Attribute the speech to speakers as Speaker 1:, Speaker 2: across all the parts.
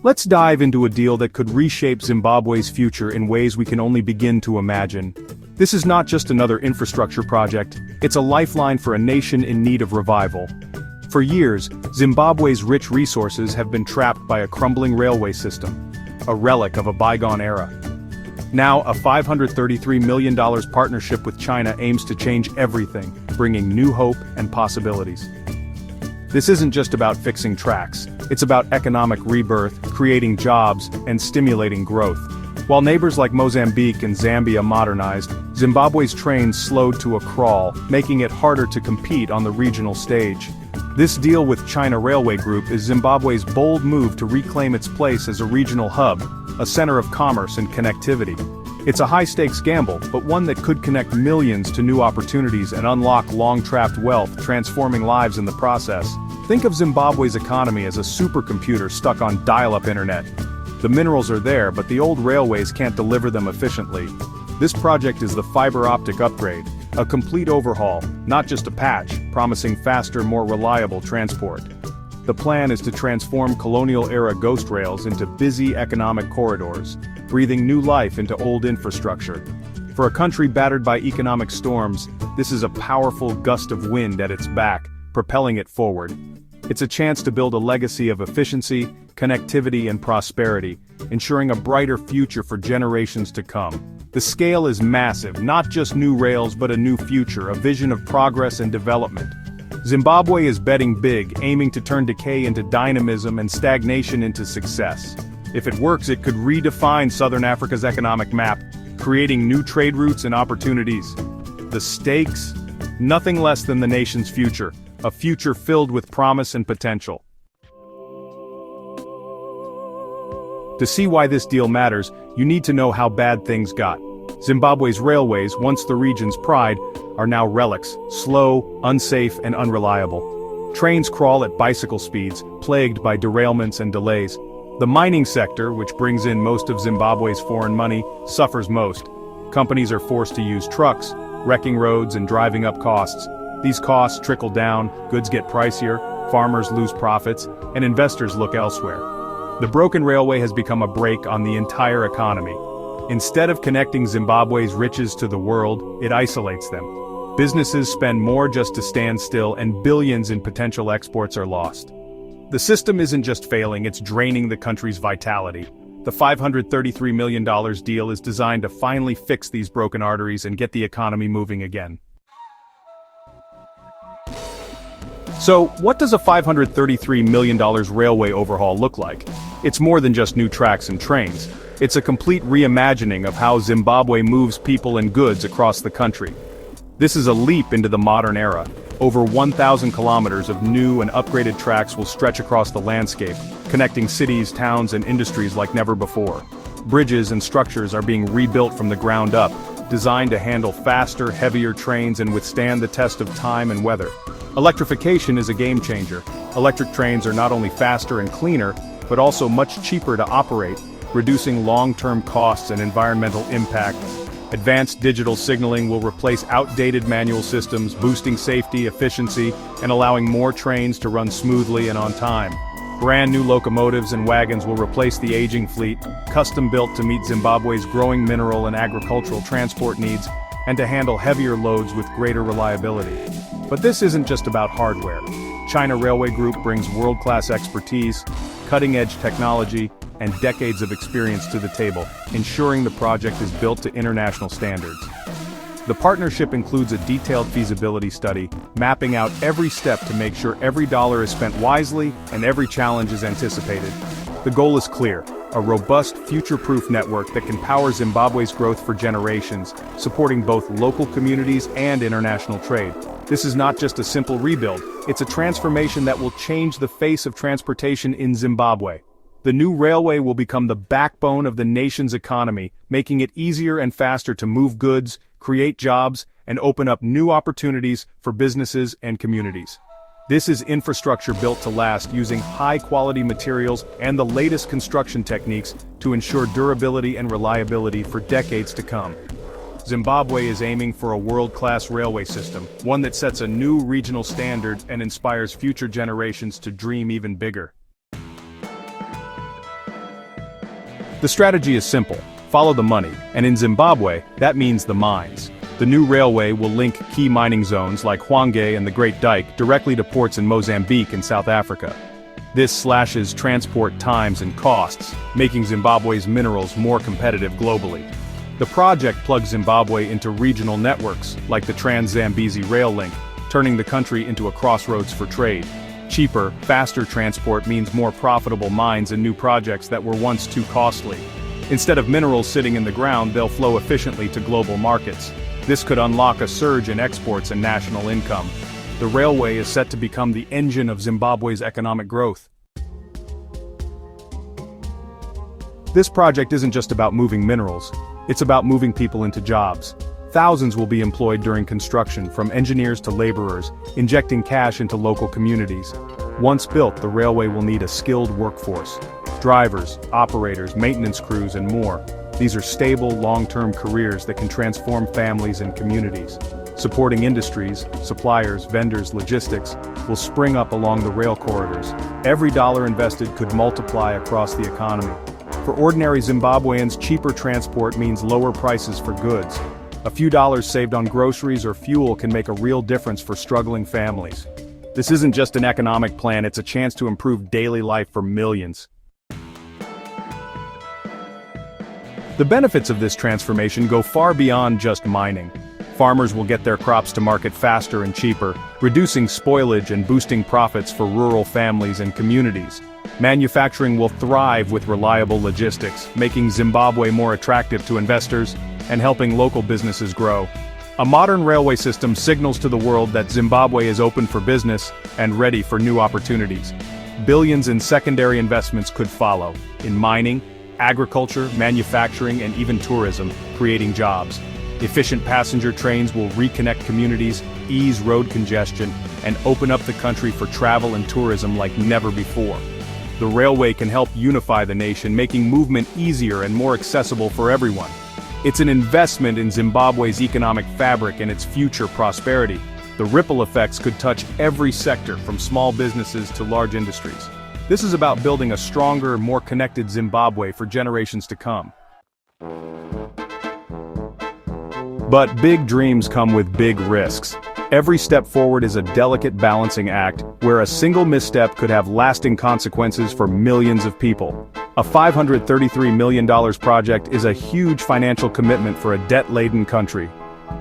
Speaker 1: Let's dive into a deal that could reshape Zimbabwe's future in ways we can only begin to imagine. This is not just another infrastructure project, it's a lifeline for a nation in need of revival. For years, Zimbabwe's rich resources have been trapped by a crumbling railway system, a relic of a bygone era. Now, a $533 million partnership with China aims to change everything, bringing new hope and possibilities. This isn't just about fixing tracks, it's about economic rebirth, creating jobs, and stimulating growth. While neighbors like Mozambique and Zambia modernized, Zimbabwe's trains slowed to a crawl, making it harder to compete on the regional stage. This deal with China Railway Group is Zimbabwe's bold move to reclaim its place as a regional hub, a center of commerce and connectivity. It's a high-stakes gamble, but one that could connect millions to new opportunities and unlock long-trapped wealth, transforming lives in the process. Think of Zimbabwe's economy as a supercomputer stuck on dial-up internet. The minerals are there, but the old railways can't deliver them efficiently. This project is the fiber optic upgrade, a complete overhaul, not just a patch, promising faster, more reliable transport. The plan is to transform colonial-era ghost rails into busy economic corridors, breathing new life into old infrastructure. For a country battered by economic storms, this is a powerful gust of wind at its back, propelling it forward. It's a chance to build a legacy of efficiency, connectivity, and prosperity, ensuring a brighter future for generations to come. The scale is massive, not just new rails but a new future, a vision of progress and development. Zimbabwe is betting big, aiming to turn decay into dynamism and stagnation into success. If it works, it could redefine Southern Africa's economic map, creating new trade routes and opportunities. The stakes? Nothing less than the nation's future, a future filled with promise and potential. To see why this deal matters, you need to know how bad things got. Zimbabwe's railways, once the region's pride, are now relics, slow, unsafe, and unreliable. Trains crawl at bicycle speeds, plagued by derailments and delays. The mining sector, which brings in most of Zimbabwe's foreign money, suffers most. Companies are forced to use trucks, wrecking roads and driving up costs. These costs trickle down, goods get pricier, farmers lose profits, and investors look elsewhere. The broken railway has become a brake on the entire economy. Instead of connecting Zimbabwe's riches to the world, it isolates them. Businesses spend more just to stand still, and billions in potential exports are lost. The system isn't just failing, it's draining the country's vitality. The $533 million deal is designed to finally fix these broken arteries and get the economy moving again. So, what does a $533 million railway overhaul look like? It's more than just new tracks and trains. It's a complete reimagining of how Zimbabwe moves people and goods across the country. This is a leap into the modern era. Over 1,000 kilometers of new and upgraded tracks will stretch across the landscape, connecting cities, towns, and industries like never before. Bridges and structures are being rebuilt from the ground up, designed to handle faster, heavier trains and withstand the test of time and weather. Electrification is a game changer. Electric trains are not only faster and cleaner, but also much cheaper to operate, reducing long-term costs and environmental impact. Advanced digital signaling will replace outdated manual systems, boosting safety, efficiency, and allowing more trains to run smoothly and on time. Brand new locomotives and wagons will replace the aging fleet, custom-built to meet Zimbabwe's growing mineral and agricultural transport needs, and to handle heavier loads with greater reliability. But this isn't just about hardware. China Railway Group brings world-class expertise, cutting-edge technology, and decades of experience to the table, ensuring the project is built to international standards. The partnership includes a detailed feasibility study, mapping out every step to make sure every dollar is spent wisely and every challenge is anticipated. The goal is clear: a robust, future-proof network that can power Zimbabwe's growth for generations, supporting both local communities and international trade. This is not just a simple rebuild, it's a transformation that will change the face of transportation in Zimbabwe. The new railway will become the backbone of the nation's economy, making it easier and faster to move goods, create jobs, and open up new opportunities for businesses and communities. This is infrastructure built to last, using high-quality materials and the latest construction techniques to ensure durability and reliability for decades to come. Zimbabwe is aiming for a world-class railway system, one that sets a new regional standard and inspires future generations to dream even bigger. The strategy is simple: follow the money, and in Zimbabwe, that means the mines. The new railway will link key mining zones like Hwange and the Great Dike directly to ports in Mozambique and South Africa. This slashes transport times and costs, making Zimbabwe's minerals more competitive globally. The project plugs Zimbabwe into regional networks like the Trans-Zambezi rail link, turning the country into a crossroads for trade. Cheaper, faster transport means more profitable mines and new projects that were once too costly. Instead of minerals sitting in the ground, they'll flow efficiently to global markets. This could unlock a surge in exports and national income. The railway is set to become the engine of Zimbabwe's economic growth. This project isn't just about moving minerals, it's about moving people into jobs. Thousands will be employed during construction, from engineers to laborers, injecting cash into local communities. Once built, the railway will need a skilled workforce: drivers, operators, maintenance crews, and more. These are stable, long-term careers that can transform families and communities. Supporting industries, suppliers, vendors, logistics will spring up along the rail corridors. Every dollar invested could multiply across the economy. For ordinary Zimbabweans, cheaper transport means lower prices for goods. A few dollars saved on groceries or fuel can make a real difference for struggling families. This isn't just an economic plan, it's a chance to improve daily life for millions. The benefits of this transformation go far beyond just mining. Farmers will get their crops to market faster and cheaper, reducing spoilage and boosting profits for rural families and communities. Manufacturing will thrive with reliable logistics, making Zimbabwe more attractive to investors and helping local businesses grow. A modern railway system signals to the world that Zimbabwe is open for business and ready for new opportunities. Billions in secondary investments could follow, in mining, agriculture, manufacturing, and even tourism, creating jobs. Efficient passenger trains will reconnect communities, ease road congestion, and open up the country for travel and tourism like never before. The railway can help unify the nation, making movement easier and more accessible for everyone. It's an investment in Zimbabwe's economic fabric and its future prosperity. The ripple effects could touch every sector, from small businesses to large industries. This is about building a stronger, more connected Zimbabwe for generations to come. But big dreams come with big risks. Every step forward is a delicate balancing act, where a single misstep could have lasting consequences for millions of people. A $533 million project is a huge financial commitment for a debt-laden country.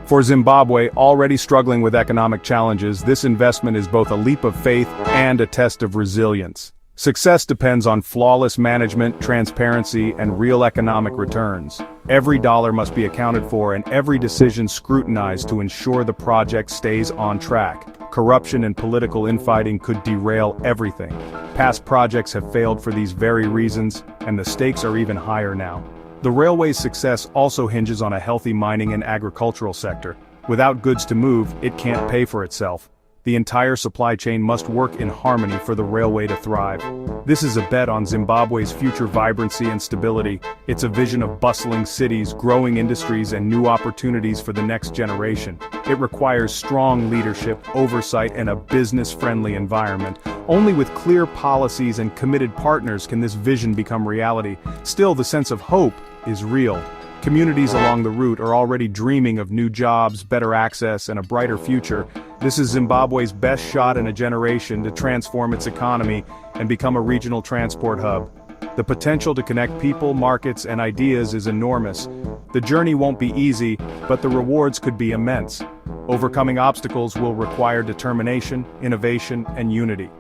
Speaker 1: For Zimbabwe, already struggling with economic challenges, this investment is both a leap of faith and a test of resilience. Success depends on flawless management, transparency, and real economic returns. Every dollar must be accounted for and every decision scrutinized to ensure the project stays on track. Corruption and political infighting could derail everything. Past projects have failed for these very reasons, and the stakes are even higher now. The railway's success also hinges on a healthy mining and agricultural sector. Without goods to move, it can't pay for itself. The entire supply chain must work in harmony for the railway to thrive. This is a bet on Zimbabwe's future vibrancy and stability. It's a vision of bustling cities, growing industries, and new opportunities for the next generation. It requires strong leadership, oversight, and a business-friendly environment. Only with clear policies and committed partners can this vision become reality. Still, the sense of hope is real. Communities along the route are already dreaming of new jobs, better access, and a brighter future. This is Zimbabwe's best shot in a generation to transform its economy and become a regional transport hub. The potential to connect people, markets, and ideas is enormous. The journey won't be easy, but the rewards could be immense. Overcoming obstacles will require determination, innovation, and unity.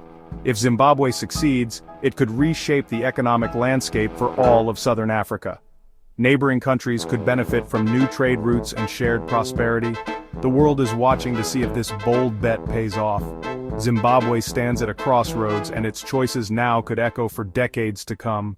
Speaker 1: If Zimbabwe succeeds, it could reshape the economic landscape for all of Southern Africa. Neighboring countries could benefit from new trade routes and shared prosperity. The world is watching to see if this bold bet pays off. Zimbabwe stands at a crossroads, and its choices now could echo for decades to come.